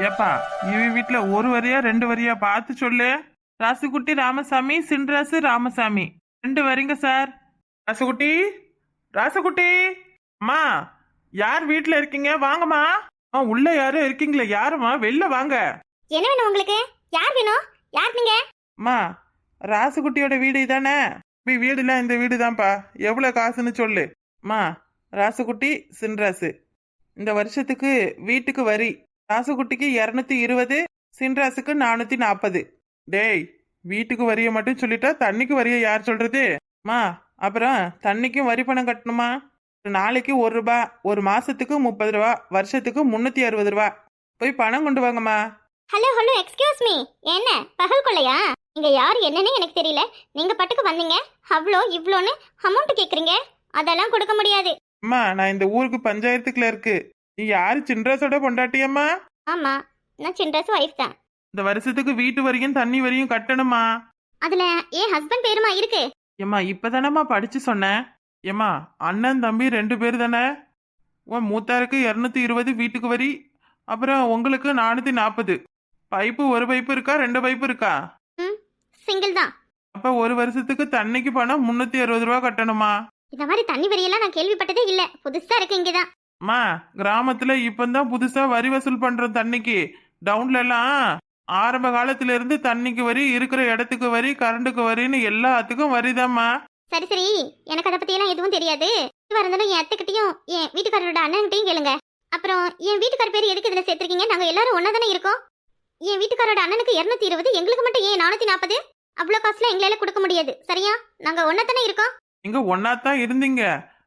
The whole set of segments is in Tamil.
ஏப்பா இவ வீட்டுல ஒரு வரியா ரெண்டு வரியா பார்த்து சொல்லு. ராசுகுட்டி ராமசாமி, சின்ராசு ராமசாமி, ரெண்டு வரிங்க சார். ராசுகுட்டி, ராசுகுட்டி, அம்மா, யார் வீட்டுல இருக்கீங்க? வாங்கம்மா. உள்ள யாரும் இருக்கீங்களா? யாரும்மா? வெளில வாங்க. என்ன வேணும் உங்களுக்கு? யார் வேணும்? யார் நீங்க? அம்மா, ராசுகுட்டியோட வீடு இதானே? வீடுல இந்த வீடு தான்ப்பா. எவ்வளவு காசுன்னு சொல்லு. அம்மா, ராசுகுட்டி, சின்ராசு, இந்த வருஷத்துக்கு வீட்டுக்கு வரி ராசுகுட்டிக்கு 220, சின்ராசுக்கு 440. டேய், வீட்டுக்கு வரிய மட்டும் சொல்லிட்டா தண்ணிக்கு வரிய யார் சொல்றது? மா, அப்புறம் தண்ணிக்கும் வரி பணம் கட்டணுமா? ஒரு நாளைக்கு 1 ரூபா, ஒரு மாசத்துக்கு 30 ரூபா, வருஷத்துக்கு 360 ரூபா. போய் பணம் கொண்டு வாங்கம்மா. Hello hello, excuse me. என்ன பகல் கொள்ளையா? நீங்க யார் என்னன்னு எனக்கு தெரியல. நீங்க பட்டுக்கு வந்தீங்க, அவ்வளோ இவ்வளோன்னு அமௌண்ட் கேக்குறீங்க. அதெல்லாம் கொடுக்க முடியாது. அம்மா, நான் இந்த ஊருக்கு பஞ்சாயத்து கிளர்க்கு. நீ யாரு? சின்ராசோட பொண்டாட்டியம்மா? ஆமா, நான் சின்ராஸ் வைஃப் தான். இந்த வருஷத்துக்கு வீட்டு வரியும் தண்ணி வரியும் கட்டணுமா? அதுல என் ஹஸ்பண்ட் பேருமா இருக்கு. ஏம்மா, இப்பதானம்மா படிச்சு சொன்னேன். ஏம்மா, அண்ணன் தம்பி 2 பேர் தானே? உன் மூத்தாருக்கு 220 வீட்டுக்கு வரி, அப்புறம் உங்களுக்கு 440. பைப்பு ஒரு பைப்பு இருக்கா, 2 பைப்பு இருக்கா? சிங்கிள் தான். அப்ப ஒரு வருஷத்துக்கு தண்ணிக்கு பணம் 360 ரூபா கட்டணுமா? இந்த மாதிரி தண்ணி வரியெல்லாம் நான் கேள்விப்பட்டதே இல்ல. புதுசா இருக்கு இங்கதான். அம்மா, கிராமத்துல இப்பதான் புதுசா வரி வசூல் பண்றோம் தண்ணிக்கு. டவுன்ல எல்லாம் ஆரம்ப காலத்துல இருந்து தண்ணிக்கு வரி, இருக்கிற இடத்துக்கு வரி, கரண்ட்டுக்கு வரின்னு எல்லாத்துக்கும் வரிதாம்மா. சரி சரி, எனக்கு அதை பத்தி எல்லாம் எதுவும் தெரியாது. இருந்தாலும் என் அத்தைக்கிட்டையும் என் வீட்டுக்காரரோட அண்ணன்கிட்டையும் கேளுங்க. அப்புறம் என் வீட்டுக்கார பேர் எதுக்கு இதுல சேர்த்திருக்கீங்க? நாங்க எல்லாரும் ஒன்னா தானே இருக்கோம். என் வீட்டுக்காரோட அண்ணனுக்கு 220, எங்களுக்கு மட்டும் ஏன் 440? அவ்வளோ காசுல எங்களால கொடுக்க முடியாது. சரியா? நாங்க ஒன்னா தானே இருக்கோம். நீங்க ஒன்னாத்தான் இருந்தீங்க.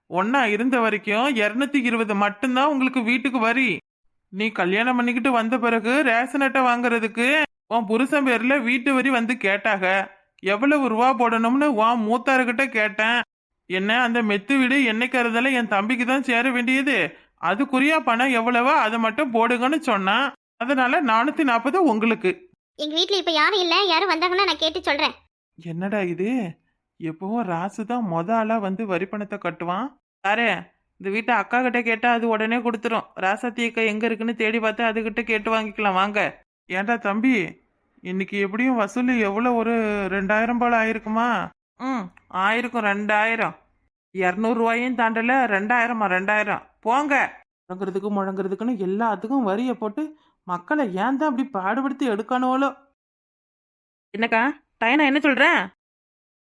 ஒன்னா இருந்த வரைக்கும் 220 மட்டும்தான் உங்களுக்கு வீட்டுக்கு வரி. நீ கல்யாணம் பண்ணிக்கிட்டு வந்த பிறகு ரேஷன் அட்டை வாங்குறதுக்கு உன் புருஷன் பேர்ல வீட்டு வரி வந்து கேட்டாக. எவ்வளவு ரூபா போடணும்னு உன் மூத்தாருக்கிட்ட கேட்டேன். என்ன அந்த மெத்து வீடு என்னைக்கு அறுதால என் தம்பிக்கு தான் சேர வேண்டியது, அதுக்குரிய பணம் எவ்வளவோ அதை மட்டும் போடுங்கன்னு சொன்னான். அதனால 440 உங்களுக்கு. எங்க வீட்ல இப்ப யாரும் இல்ல. யாரும் வந்தாங்கன்னா நான் கேட்டு சொல்றேன். என்னடா இது, எப்பவும் ராசு தான் ஆளா வந்து வரி பணத்தை கட்டுவான். சாரே, இந்த வீட்டை அக்கா கிட்ட கேட்டா அது உடனே கொடுத்துரும். ராசாத்தி அக்கா எங்க இருக்குன்னு தேடி பார்த்து அதுகிட்ட கேட்டு வாங்கிக்கலாம் வாங்க. ஏன்டா தம்பி, இன்னைக்கு எப்படியும் வசூல் எவ்வளோ? ஒரு 2000 போல ஆயிருக்குமா? ஆயிருக்கும். 2000, 200 ரூபாயும் தாண்டல. 2000 போங்க. முழங்குறதுக்குன்னு எல்லாத்துக்கும் வரியை போட்டு மக்களை ஏன் தான் அப்படி பாடுபடுத்தி எடுக்கணும்லோ. என்னக்கா டைனா என்ன சொல்றேன்?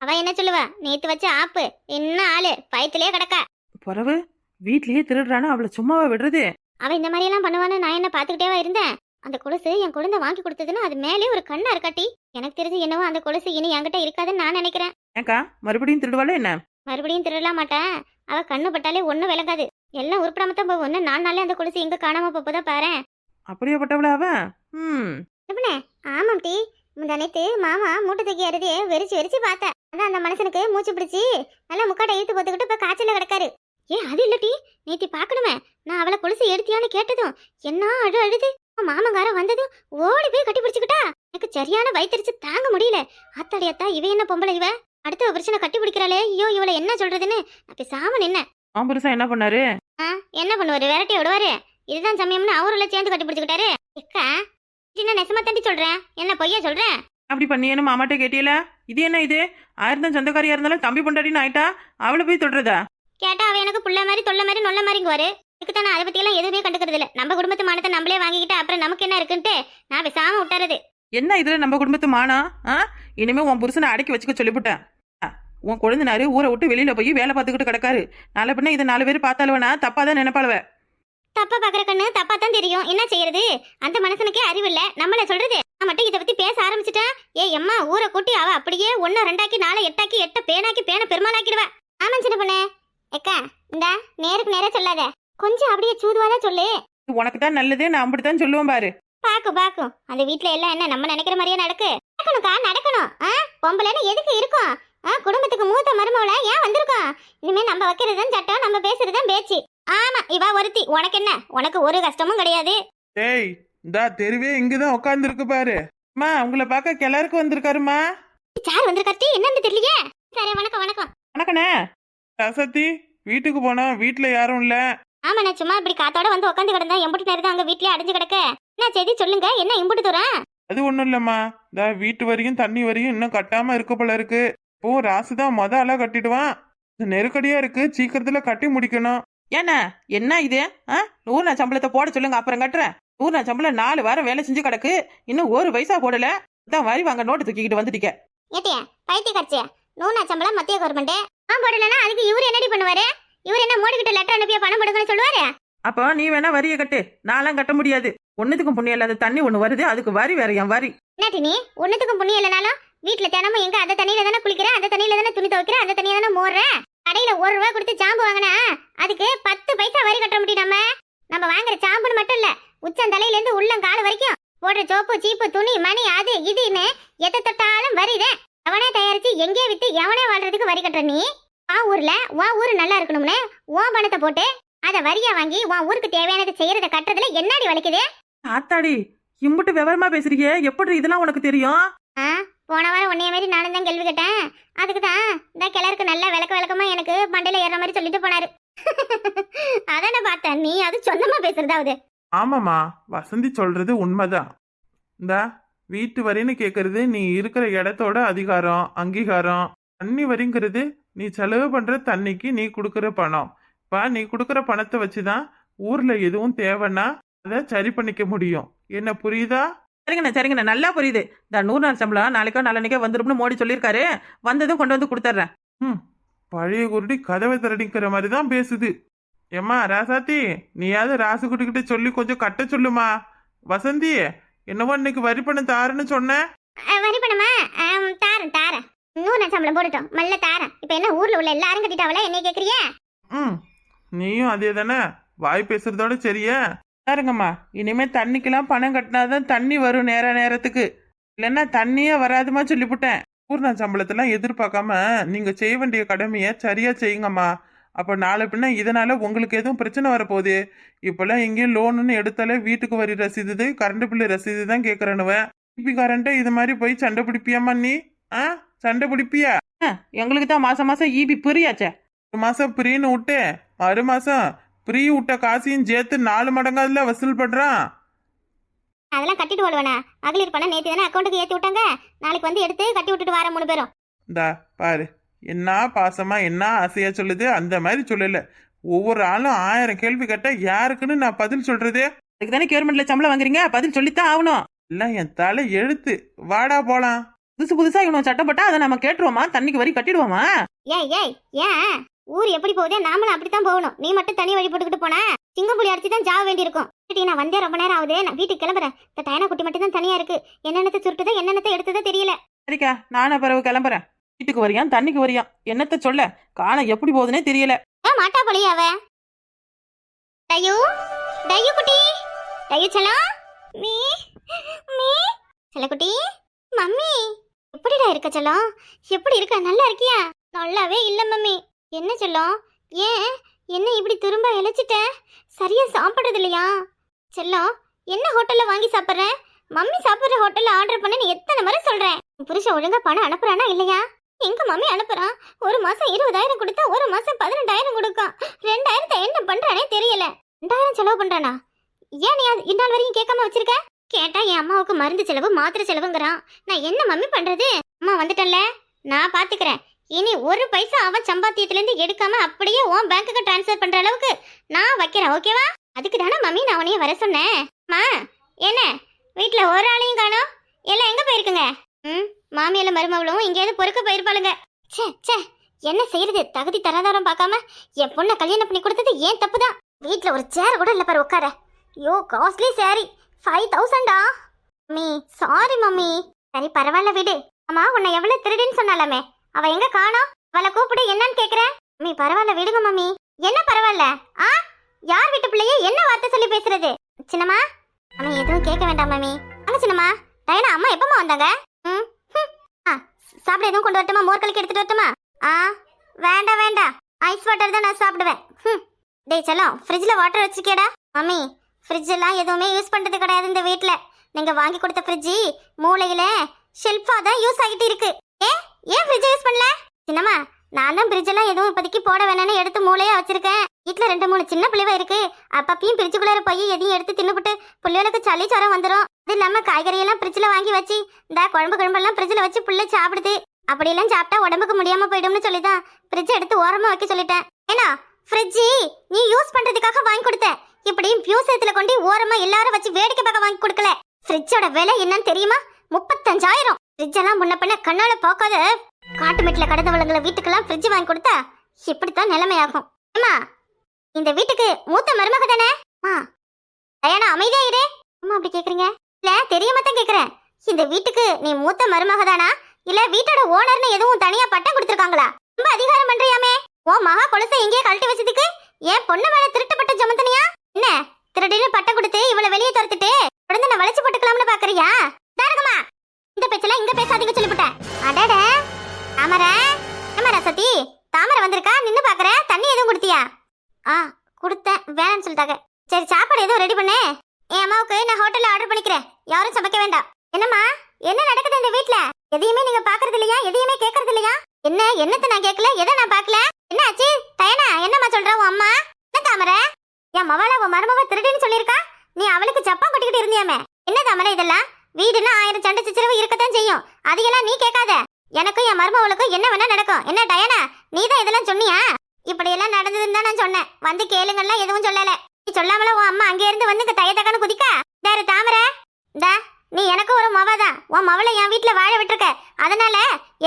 அவ என்ன சொல்லுவா? நேத்து வச்ச ஆப்பு என்ன ஆளு பயத்திலே கிடக்கா. பிறவு வீட்லயே திருடுறானு அவளை சும்மாவா விடுறது? அவ இந்த மாதிரி எல்லாம் பண்ணுவான்னு நான் என்ன பாத்துக்கிட்டேவா இருந்தேன்? அந்த கொலுசு என் குழந்தை வாங்கி கொடுத்ததுன்னா அது மேலே ஒரு கண்ணா இருக்காட்டி. எனக்கு தெரிஞ்சு என்னவோ அந்த கொலுசு இனி என்கிட்ட இருக்காதுன்னு நான் நினைக்கிறேன். ஏக்கா மறுபடியும் திருடுவாளோ என்ன? மறுபடியும் திருடலாம் மாட்டேன். அவ கண்ணு பட்டாலே ஒன்னும் விளங்காது. எல்லாம் உருப்படாமத்தான் போகும். ஒன்னு 4 நாளே அந்த கொலுசு எங்க காணாம போப்பதான் பாரு. அப்படியே பட்டவளா அவ? ஆமாம் டி. முந்தானேத்து மாமா மூட்டை தூக்கி அறுதியே வெறிச்சு வெறிச்சு பார்த்தேன். அதான் அந்த மனுஷனுக்கு மூச்சு பிடிச்சி நல்லா முக்காட்டை இழுத்து போத்துக்கிட்டு இப்ப காய்ச்சல கிடக்காரு. அது இல்ல டி, நேத்தி பாக்கணுமே. நான் அவளை கொலுசு எடுத்தியான்னு கேட்டதும் என்ன அழுது மாமங்காரம் வந்ததும் ஓடி போய் கட்டி பிடிச்சுக்கிட்டா. எனக்கு சரியான வயிற்றுச்சு தாங்க முடியல. அத்தாடியத்தா, இவ என்ன பொம்பளை இவ? அடுத்த பிரச்சனை கட்டி பிடிக்கிறாளே. ஐயோ, இவளை என்ன சொல்றதுன்னு பேசாம நின்ன. புருஷன் என்ன பண்ணாரு? என்ன பண்ணுவாரு? விரட்டி விடுவாரு. இதுதான் சமயம்னு அவருல சேர்ந்து கட்டி பிடிச்சுக்கிட்டாரு. எக்கா, என்ன நெசமா தண்டி சொல்றேன், என்ன பொய்யா சொல்றேன்? அப்படி பண்ணியேன்னு மாமாட்ட கேட்டியல? இது என்ன இது? 1000 சொந்தக்காரியா இருந்தாலும் தம்பி பொண்டாட்டின்னு ஆயிட்டா அவளை போய் தொடுறதா? கேட்டா அவ எனக்கு புள்ள மாதிரி தொல்ல மாதிரி நொல்ல மாதிரிங்குவாரு. இதுக்கு நான் அதை பத்தி எல்லாம் எதுவுமே கண்டுக்கிறது இல்ல. நம்ம குடும்பத்து மானத்தை நம்மளே வாங்கிக்கிட்டு அப்புறம் நமக்கு என்ன இருக்குன்ட்டு நான் பேசாம விட்டுறது. என்ன இதுல நம்ம குடும்பத்து மானம்? இனிமே உன் புருஷனை அடக்கி வச்சுக்க சொல்லிவிட்டேன். உன் குழந்தைனாரு ஊரை விட்டு வெளியில போய் வேலை பார்த்துக்கிட்டு கிடக்காரு. நாளை பின்ன இதை 4 பேர் பார்த்தாலுவனா தப்பாதான் நினைப்பாளுவ. தப்பா பாக்குற கண்ணு தப்பா தான் தெரியும். என்ன செய்யறது? அந்த மனுஷனுக்கே அறிவு இல்ல. நம்மள சொல்றது நான் மட்டும் இதை பத்தி பேச ஆரம்பிச்சுட்டா எம்மா ஊரை கூட்டி அவ அப்படியே 1 2 4 8 8 பேனாக்கி பேன பெருமாளாக்கிடுவா. ஆமா சின்ன பொண்ணு. எக்கா, இந்த நேருக்கு நேரா சொல்லாத, கொஞ்சம் அப்படியே சூதுவாதான் சொல்லு. உனக்கு தான் நல்லது, நான் அப்படித்தான் சொல்லுவேன் பாரு. பாக்கும் அந்த வீட்டுல எல்லாம் என்ன நம்ம நினைக்கிற மாதிரியே நடக்கணும்க்கா, நடக்கணும். பொம்பளைன்னு எதுக்கு இருக்கும்? குடும்பத்துக்கு மூத்த மருமவள ஏன் வந்திருக்கோம்? இனிமே நம்ம வைக்கிறதுதான் சட்டம், நம்ம பேசுறதுதான் பேச்சு. ஆமா, இவா ஒருத்தி. உனக்கு என்ன? உனக்கு ஒரு கஷ்டமும் கிடையாது. ஏய், இந்த தெருவே இங்கதான் உட்கார்ந்து இருக்கு பாரு. அம்மா, உங்களை பார்க்க கிளருக்கு வந்திருக்காருமா. சார் வந்திருக்காரு, என்னன்னு தெரியலையே. சரி, வணக்கம் வணக்கம். வணக்கண்ணே. சசத்தி வீட்டுக்கு போனா வீட்டுல யாரும் இல்ல. ஆமா, நான் சும்மா இப்படி காத்தோட வந்து உட்காந்து கிடந்தேன். எம்புட்டு நேரம் தான் அங்க வீட்லயே அடைஞ்சு கிடக்க. என்ன செய்தி சொல்லுங்க, என்ன இம்புட்டு தூரம்? அது ஒண்ணும் இல்லம்மா, இந்த வீட்டு வரையும் தண்ணி வரையும் இன்னும் கட்டாம இருக்க போல இருக்கு. இப்போ ராசு தான் ஆளா கட்டிடுவான். நெருக்கடியா இருக்கு, சீக்கிரத்துல கட்டி முடிக்கணும். ஏண்ணா என்ன இது? 100 நாள் சம்பளத்தை போட சொல்லுங்க, அப்புறம் கட்டுறேன். 100 நாள் சம்பளம் 4 வாரம் வேலை செஞ்சு கிடக்கு, இன்னும் 1 பைசா போடல. தான் வரி வாங்க நோட்டு தூக்கிக்கிட்டு வந்துட்டீங்க. ஏட்டியா பைத்திய கட்சியா? 100 நாள் சம்பளம் மத்திய கவர்மெண்ட் போடலன்னா அதுக்கு இவரு என்னடி பண்ணுவாரு? இவர் என்ன மோடி கிட்ட லெட்டர் அனுப்பியா பணம் கொடுக்கணும்னு சொல்லுவாரு? அப்போ நீ வேணா வரியை கட்டு, நான்லாம் கட்ட முடியாது. ஒன்னுத்துக்கும் புண்ணியம் இல்லாத தண்ணி ஒண்ணு வருது, அதுக்கு வரி வேற என் வரி. என்னாட்டி நீ ஒன்னுத்துக்கும் புண்ணியம் இல்லைனாலும் வீட்டுல தினமும் எங்க அந்த தண்ணியில தானே குளிக்கிறேன், அந்த தண்ணியில தானே துணி துவைக்கிறேன், அந்த தண்ணியில தானே மோடுறேன். கடையில 1 ரூபா கொடுத்து சாம்பு வாங்கினா அதுக்கு 10 பைசா வரி கட்ட முடியும். நம்ம வாங்குற சாம்புன்னு மட்டும் இல்ல, உச்சந்தலையில இருந்து உள்ளங்கால் வரைக்கும் போடுற சோப்பு சீப்பு துணி மணி அது இதுன்னு எதை தொட்டாலும் வரிதே. எவனே தயாரிச்சு எங்கே வித்து எவனே வாழ்றதுக்கு வரி கட்டுற நீ? உன் ஊரு நல்லா இருக்கணும்னு உன் பணத்தை போட்டு அத வரியா வாங்கி உன் ஊருக்கு தேவையானதை செய்யறத கட்டுறதுல என்னடி வலிக்குது? ஆத்தாடி, இம்புட்டு விவரமா பேசுறீங்க, எப்படி இதெல்லாம் உனக்கு தெரியும்? போன வாரம் உன்னைய மாதிரி நானும் தான் கேள்வி கேட்டேன். அதுக்கு தான் இந்த கிளருக்கு நல்ல விளக்கமா எனக்கு மண்டையில ஏற மாதிரி சொல்லிட்டு போனாரு. அதான பார்த்தேன், நீ அது சொந்தமா பேசுறதாவது. ஆமாம்மா, வசந்தி சொல்றது உண்மைதான். இந்த வீட்டு வரின்னு கேட்கறது நீ இருக்கிற இடத்தோட அதிகாரம் அங்கீகாரம். தண்ணி வரிங்கிறது நீ செலவு பண்ற தண்ணிக்கு நீ கொடுக்கற பணம். இப்ப நீ கொடுக்கற பணத்தை வச்சுதான் ஊர்ல எதுவும் தேவைன்னா அதை சரி பண்ணிக்க முடியும். என்ன புரியுதா? சரிங்கண்ணா சரிங்கண்ணா, நல்லா புரியுது. இந்த 100 நாள் சம்பளம் நாளைக்கோ நாளைக்கோ வந்துரும்னு மோடி சொல்லியிருக்காரு, வந்ததும் கொண்டு வந்து கொடுத்துட்றேன். பழைய குருடி கதவை திரடிக்கிற மாதிரி தான் பேசுது. ஏம்மா ராசாத்தி, நீயாவது ராசுகுட்டிக்கிட்ட சொல்லி கொஞ்சம் கட்ட சொல்லுமா. வசந்தி, என்னவோ இன்னைக்கு வரி பணம் தாருன்னு சொன்னேன். வரி பணமா? தாரேன் 100 நாள் சம்பளம் போட்டுட்டோம், மல்ல தாரேன். இப்ப என்ன ஊர்ல உள்ள எல்லாரும் கட்டிட்டாவல, என்ன கேக்குறிய? நீயும் அதே தானே, வாய் பேசுறதோட சரியா? பாருங்கம்மா, இனிமே தண்ணிக்கெல்லாம் பணம் கட்டினாதான் தண்ணி வரும் நேரத்துக்கு, இல்லைன்னா தண்ணியே வராதுமா சொல்லிவிட்டேன். பூர்ண சம்பளத்தெல்லாம் எதிர்பார்க்காம நீங்க செய்ய வேண்டிய கடமையை சரியா செய்யுங்கம்மா. அப்ப நாளை பின்ன இதனால உங்களுக்கு எதுவும் பிரச்சனை வரப்போகுது. இப்பெல்லாம் எங்கேயும் லோனுன்னு எடுத்தாலே வீட்டுக்கு வரி ரசீது கரண்ட் பில்லு ரசீது தான் கேட்கறனுவன். டிபி கரண்ட்டை இது மாதிரி போய் சண்டை பிடிப்பியாம்மா நீ? சண்டை பிடிப்பியா? எங்களுக்கு தான் மாசம் மாசம் ஈபி பிரியாச்சே. ஒரு மாசம் ஃப்ரீன்னு விட்டு மறு மாசம் ஃப்ரீ விட்ட காசையும் சேர்த்து 4 மடங்காதுல வசூல் பண்றான். அதெல்லாம் கட்டிட்டு வருவானா? மகளிர் பணம் நேற்று தானே அக்கௌண்ட்டுக்கு ஏற்றி விட்டாங்க, நாளைக்கு வந்து எடுத்து கட்டி விட்டுட்டு வர 3 பேரும். இந்தா பாரு, என்ன பாசமா என்ன ஆசையா சொல்லுது. அந்த மாதிரி சொல்லல, ஒவ்வொரு ஆளும் 1000 கேள்வி கேட்டா யாருக்குன்னு நான் பதில் சொல்றது? அதுக்கு தானே கவர்மெண்ட்ல சம்பளம் வாங்குறீங்க, பதில் சொல்லித்தான் ஆகணும். எல்லாம் என் தலை எழுத்து. வாடா போலாம். புதுசா இவனும் சட்டப்பட்டா அதை நம்ம கேட்டுருவோமா? தண்ணிக்கு வரி கட்டிடுவோமா? ஏன் ஊர் எப்படி போகுதே நாமளும் அப்படித்தான் போகணும். நீ மட்டும் தனி வழி போட்டுக்கிட்டு போனா சிங்கம்புலி அடிச்சு தான் ஜாவ வேண்டியிருக்கும். நான் வந்தே ரொம்ப நேரம் ஆகுது, நான் வீட்டுக்கு கிளம்புறேன். இந்த டைனா குட்டி மட்டும் தான் தனியா இருக்கு, என்னென்னத்தை சுருட்டுதோ என்னென்னத்தை எடுத்ததோ தெரியல. சரிக்கா, நானும் பிறகு கிளம்புறேன். வீட்டுக்கு வரியா தண்ணிக்கு வரியா என்னத்த சொல்ல, காணம் எப்படி போகுதுன்னே தெரியல. மாட்டா போலியாவ டயு குட்டி, டயு செல்லம், மீ செல்லக்குட்டி, மம்மி எப்படிடா இருக்க செல்லம்? எப்படி இருக்க? நல்லா இருக்கியா? நல்லாவே இல்ல மம்மி. என்ன செல்லம், ஏன் என்ன இப்படி திரும்ப இழைச்சிட்ட? சரியா சாப்பிடுறது இல்லையா செல்லம்? என்ன ஹோட்டல்ல வாங்கி சாப்பிட்ற? மம்மி சாப்பிட்ற ஹோட்டல்ல ஆர்டர் பண்ண நீ எத்தனை முறை சொல்றேன். புருஷன் ஒழுங்கா பணம் அனுப்புறானா இல்லையா? எங்க மம்மி அனுப்புறான்? ஒரு மாசம் 20,000 கொடுத்தா ஒரு மாசம் 18,000 கொடுக்கான். 2,000 என்ன பண்றானே தெரியல. 2,000 செலவு பண்றானா? ஏன் நீ இந்நாள் வரைக்கும் கேட்காம வச்சிருக்க? கேட்டா என் அம்மாவுக்கு மருந்து செலவு மாத்திரை செலவுங்கிறான். நான் என்ன மம்மி பண்றது? அம்மா வந்துட்டல, நான் பாத்துக்கிறேன். இனி 1 பைசா அவன் சம்பாத்தியத்துல இருந்து எடுக்காம அப்படியே உன் பேங்க்குக்கு டிரான்ஸ்ஃபர் பண்ற அளவுக்கு நான் வைக்கிறேன், ஓகேவா? அதுக்கு தானே மம்மி நான் உன்னைய வர சொன்னேன். அம்மா என்ன வீட்டுல ஒரு ஆளையும் காணோம், எல்லாம் எங்க போயிருக்குங்க? மாமியால மருமகளும் எங்கேயாவது பொறுக்க போயிருப்பாளுங்க. சே என்ன செய்யறது? தகுதி தராதாரம் பார்க்காம என் பொண்ணை கல்யாணம் பண்ணி கொடுத்தது ஏன் தப்புதான். வீட்டுல ஒரு சேர் கூட இல்ல பாரு உட்கார. யோ காஸ்ட்லி சாரி, 5,000டா. Mummy sorry mummy. சரி பரவாயில்ல விடு. அம்மா உன்னை எவ்வளவு திருடின்னு சொன்னாலாமே, அவ எங்க காணோம்? அவளை கூப்பிடு, என்னன்னு கேக்குறேன். மம்மி பரவாயில்ல விடுங்க மம்மி. என்ன பரவாயில்ல? யார் வீட்டு பிள்ளைய என்ன வார்த்தை சொல்லி பேசுறது? சின்னம்மா மம்மி எதுவும் கேட்க வேண்டாம் மம்மி. அங்க சின்னம்மா, டயனா அம்மா எப்பமா வந்தாங்க? சாப்பிட எதுவும் கொண்டு வரட்டுமா? மோர் கலக்கி எடுத்துட்டு வரட்டுமா? வேண்டாம், ஐஸ் வாட்டர் தான் நான் சாப்பிடுவேன். டேய் செல்லம், ஃப்ரிட்ஜ்ல வாட்டர் வச்சிருக்கேடா. மம்மி ஃப்ரிட்ஜ் எல்லாம் எதுவுமே யூஸ் பண்றது கிடையாது இந்த வீட்ல. நீங்க வாங்கி கொடுத்த ஃப்ரிட்ஜ் மூளையில ஷெல்ஃபா தான் யூஸ் ஆகிட்டு இருக்கு. ஏன் ஃப்ரிட்ஜ் யூஸ் பண்ணல? சின்னம்மா நான் தான் ஃப்ரிட்ஜ் எல்லாம் எதுவும் இப்போதைக்கு போட வேணாம்னு எடுத்து மூளையா வச்சிருக்கேன். வீட்டுல 2-3 சின்ன பிள்ளைவ இருக்கு. அப்பப்பையும் பிரிச்சுக்குள்ளார போய் எதையும் எடுத்து தின்னுபிட்டு பிள்ளைகளுக்கு சளி ஜுரம் வந்துடும். அது இல்லாம காய்கறி எல்லாம் ஃப்ரிட்ஜ்ல வாங்கி வச்சு இந்த குழம்பெல்லாம் ஃப்ரிட்ஜ்ல வச்சு பிள்ளை சாப்பிடுது. அப்படியெல்லாம் சாப்பிட்டா உடம்புக்கு முடியாம போயிடும்னு சொல்லிதான் ஃப்ரிட்ஜ் எடுத்து ஓரமா வைக்க சொல்லிட்டேன். ஏன்னா ஃப்ரிட்ஜ் நீ யூஸ் பண்றதுக்காக வாங்கி கொடுத்த. இப்படியும் பியூசத்துல கொண்டு ஓரமா எல்லாரும் வச்சு வேடிக்கை பார்க்க வாங்கி கொடுக்கல. ஃப்ரிட்ஜோட விலை என்னன்னு தெரியுமா? 35,000. ஃப்ரிட்ஜ் எல்லாம் முன்ன பின்ன கண்ணால பார்க்காத காட்டுமெட்ல கடந்தவளங்களை வீட்டுக்கெல்லாம் ஃப்ரிட்ஜ் வாங்கி கொடுத்தா இப்படித்தான் நிலைமையாகும். ஏமா இந்த வீட்டுக்கு மூத்த மருமக தானே? தயானா அமைதியா இரு. அம்மா அப்படி கேக்குறீங்க? இல்ல தெரியாம தான் கேக்குறேன். இந்த வீட்டுக்கு நீ மூத்த மருமக தானா இல்ல வீட்டோட ஓனர்னு எதுவும் தனியா பட்டம் கொடுத்துருக்காங்களா? ரொம்ப அதிகாரம் பண்றியாமே. ஓ மகா கொலுசை எங்கேயே கழட்டி வச்சதுக்கு ஏன் பொண்ணு மேல திருட்டுப்பட்ட ஜமந்தனியா? என்ன திருடின்னு பட்டம் கொடுத்து இவளை வெளியே துரத்துட்டு உடனே நான் வளைச்சு போட்டுக்கலாம்னு பாக்குறியா? தாரகமா இந்த பேச்செல்லாம் இங்க பேசாதீங்க சொல்லிவிட்டேன். அடட தாமரை சத்தி தாமரை வந்திருக்கா நின்னு பாக்குற. தண்ணி எதுவும் குடுத்தியா? கொடுத்தேன் வேணான்னு சொல்லிட்டாங்க. சரி சாப்பாடு எதுவும் ரெடி பண்ணு. என் அம்மாவுக்கு நான் ஹோட்டல்ல ஆர்டர் பண்ணிக்கிறேன். யாரும் சமைக்க வேண்டாம். என்னம்மா என்ன நடக்குது இந்த வீட்ல? எதையுமே நீங்க பாக்குறது இல்லையா? எதையுமே கேக்குறது இல்லையா? என்னத்தை நான் கேட்கல, எதை நான் பாக்கல? என்ன ஆச்சு டயனா? என்னம்மா சொல்ற உன் அம்மா? என்ன தாமரை என் மவாள உன் மருமவ திருடின்னு சொல்லியிருக்கா. நீ அவளுக்கு சப்பம் கொட்டிக்கிட்டு இருந்தியாமே. என்ன தாமரை இதெல்லாம்? வீடுன்னா 1000 சண்டை சச்சரவு இருக்கத்தான் செய்யும். அதையெல்லாம் நீ கேட்காத. எனக்கும் என் மருமவளுக்கும் என்ன வேணா நடக்கும். என்ன டயனா நீ தான் இதெல்லாம் சொன்னியா? இப்படி எல்லாம் நடந்ததுன்னு தான் நான் சொன்னேன். வந்து கேளுங்கலாம் எதுவும் சொல்லல. நீ சொல்லாமல உன் அம்மா அங்கே இருந்து வந்து தயத்தக்கான்னு குதிக்க. தாரு தாமரை நீ எனக்கு ஒரு மவதான். உன் மவளை என் வீட்டுல வாழ விட்டுருக்க. அதனால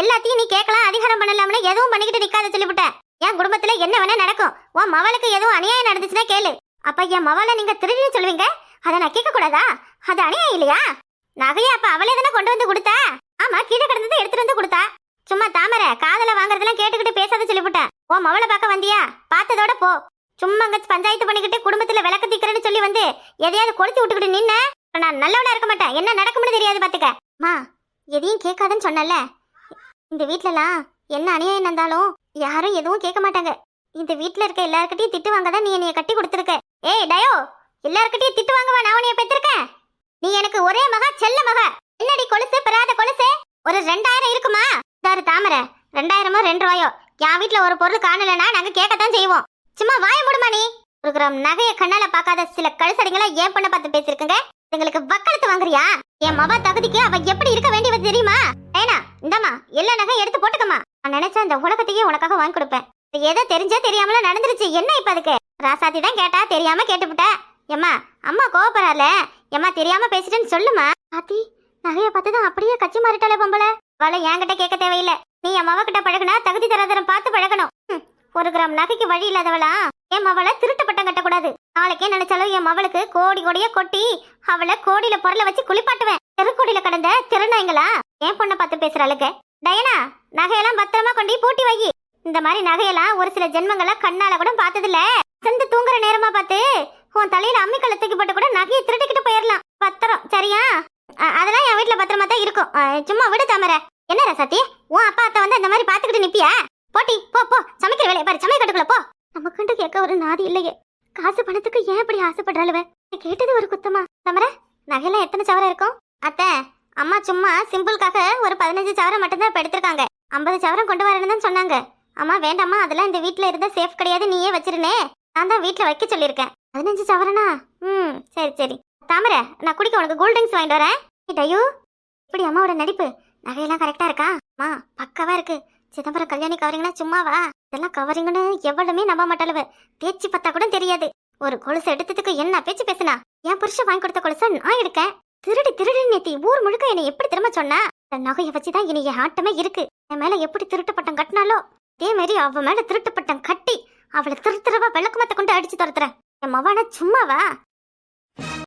எல்லாத்தையும் நீ கேட்கலாம் அதிகாரம் பண்ணலாம்னு எதுவும் பண்ணிக்கிட்டு நிக்காத சொல்லிவிட்டேன். என் குடும்பத்துல என்ன வேணா நடக்கும். உன் மவளுக்கு எதுவும் அநியாயம் நடந்துச்சுன்னா கேளு. அப்ப என் மவளை நீங்க திருடின்னு சொல்லுவீங்க. அதை நான் கேட்க கூடாதா? அது அநியாயம் இல்லையா? நகையை அப்ப அவளே தானே கொண்டு வந்து கொடுத்தா? ஆமா கீழே கிடந்ததை எடுத்துட்டு வந்து கொடுத்தா. சும்மா தாமரை காதல வாங்குறதெல்லாம் கேட்டுக்கிட்டு பேசாத சொல்லிவிட்டேன். உன் மவளை பார்க்க வந்தியா? பார்த்ததோட போ. சும்மா அங்க பஞ்சாயத்து பண்ணிக்கிட்டு குடும்பத்துல விளக்கு தீக்கிறேன்னு சொல்லி வந்து எதையாவது கொளுத்தி விட்டுக்கிட்டு நின்ன நான் நல்லவனா இருக்க மாட்டேன். என்ன நடக்கும்னு தெரியாது பாத்துக்க. மா எதையும் கேட்காதுன்னு சொன்னல. இந்த வீட்லலாம் என்ன அநியாயம் நடந்தாலும் யாரும் எதுவும் கேட்க மாட்டாங்க. இந்த வீட்ல இருக்க எல்லார்கிட்டயும் திட்டு வாங்கதான் நீ என்னைய கட்டி கொடுத்துருக்க. ஏய் டயோ எல்லார்கிட்டயும் திட்டு வாங்கவா நான் உன்னைய பெற்றிருக்கேன்? நீ எனக்கு ஒரே மகா செல்ல மகா. என்னடி கொலுசு பெறாத கொலுசு ஒரு 2000 இருக்குமா? தாரு தாமரை 2000மோ 2 ரூபாயோ என் வீட்டுல ஒரு பொருள் காணலன்னா நாங்க கேட்கத்தான் செய்வோம். சும்மா வாய மூடுமா நீ. ஒரு கிராம் நகைய கண்ணால பாக்காத சில கழுசடிங்களா ஏன் பண்ண பார்த்து பேசிருக்குங்க. எங்களுக்கு வக்காலத்து வாங்குறியா? என் மவ தகுதிக்கு அவ எப்படி இருக்க வேண்டியது தெரியுமா? ஏனா இந்தமா எல்லா நகையும் எடுத்து போட்டுக்கமா. நான் நினைச்சா இந்த உலகத்தையே உனக்காக வாங்கி கொடுப்பேன். ஏதோ தெரிஞ்சா தெரியாமல நடந்துருச்சு. என்ன இப்ப அதுக்கு? ராசாத்தி தான் கேட்டா தெரியாம கேட்டுவிட்ட. எம்மா அம்மா கோவப்படால. எம்மா தெரியாம பேசிட்டேன்னு சொல்லுமா. ஆத்தி நகைய பார்த்துதான் அப்படியே கச்சி மாறிட்டாலே பொம்பளை. அவளை என்கிட்ட கேட்க தேவையில்லை. நீ என் மவ கிட்ட பழகுனா தகுதி தராதரம் பார்த்து பழகணும். 1 கிராம் நகைக்கு வழி இல்லாதவளா? என் மவளை திருட்டு பட்டம் கட்டக்கூடாது. நாளைக்கே நினைச்சாலும் என் மவளுக்கு கோடி கோடியா கொட்டி அவளை கோடியில பொருளை வச்சு குளிப்பாட்டுவேன். தெருக்கோடியில கடந்த திருநாய்ங்களா என் பொண்ணை பார்த்து பேசுறாளுக்கு. டயனா நகையெல்லாம் பத்திரமா கொண்டு பூட்டி வை. இந்த மாதிரி நகையெல்லாம் ஒரு சில ஜென்மங்களா கண்ணால கூட பார்த்ததில்ல. செந்து தூங்குற நேரமா பார்த்து உன் தலையில அம்மி கழுத்துக்கு போட்டு கூட நகையை திருட்டிக்கிட்டு போயிடலாம். பத்திரம் சரியா? அதெல்லாம் என் வீட்டுல பத்திரமா தான் இருக்கும். சும்மா விடு தாமரை. என்ன ரசத்தி உன் அப்பா அத்தை வந்து இந்த மாதிரி பாத்துக்கிட்டு நிப்பியா? போட்டி போ போ சமைக்கிற வேலையை பாரு. சமையல் கட்டுக்குள்ள போ. நமக்குண்டு கேட்க ஒரு நாதி இல்லையே. காசு பணத்துக்கு ஏன் இப்படி ஆசைப்படுறாளுவ? கேட்டது ஒரு குத்தமா? தாமரை நகையெல்லாம் எத்தனை சவரம் இருக்கும்? அத்தை அம்மா சும்மா சிம்பிளுக்காக ஒரு 15 சவரம் மட்டும்தான் இப்ப எடுத்திருக்காங்க. 50 சவரம் கொண்டு வரேன்னு தான் சொன்னாங்க. அம்மா வேண்டாம்மா அதெல்லாம் இந்த வீட்டுல இருந்தா சேஃப் கிடையாது. நீயே வச்சிருனே. நான் தான் வீட்டுல வைக்க சொல்லியிருக்கேன். 15 சவரனா? சரி சரி தாமரை நான் குடிக்க உனக்கு கூல் ட்ரிங்க்ஸ் வாங்கிட்டு வரேன். ஐயோ இப்படி அம்மாவோட நடிப்பு. நகையெல்லாம் கரெக்டா இருக்கா? அம்மா பக்கவா இருக்கு. சிதம்பரம் கல்யாணி கவரிங்னா சும்மாவா? இதெல்லாம் கவரிங்னு எவ்வளவுமே நம்ப மாட்டாளுவ. தேய்ச்சி பார்த்தா கூட தெரியாது. ஒரு கொலுசு எடுத்ததுக்கு என்ன பேச்சு பேசுனா? என் புருஷன் வாங்கி கொடுத்த கொலுசை நான் எடுக்கேன். திருடி நேத்தி ஊர் முழுக்க என்னை எப்படி திரும்ப சொன்னா? நகையை வச்சுதான் இனி என் ஆட்டமே இருக்கு. என் மேல எப்படி திருட்டு பட்டம் கட்டினாலோ அதே மாதிரி அவ மேல திருட்டு பட்டம் கட்டி அவளை திருத்தரவா விளக்குமத்தை கொண்டு அடிச்சு துரத்துறேன். என் மவானா சும்மாவா?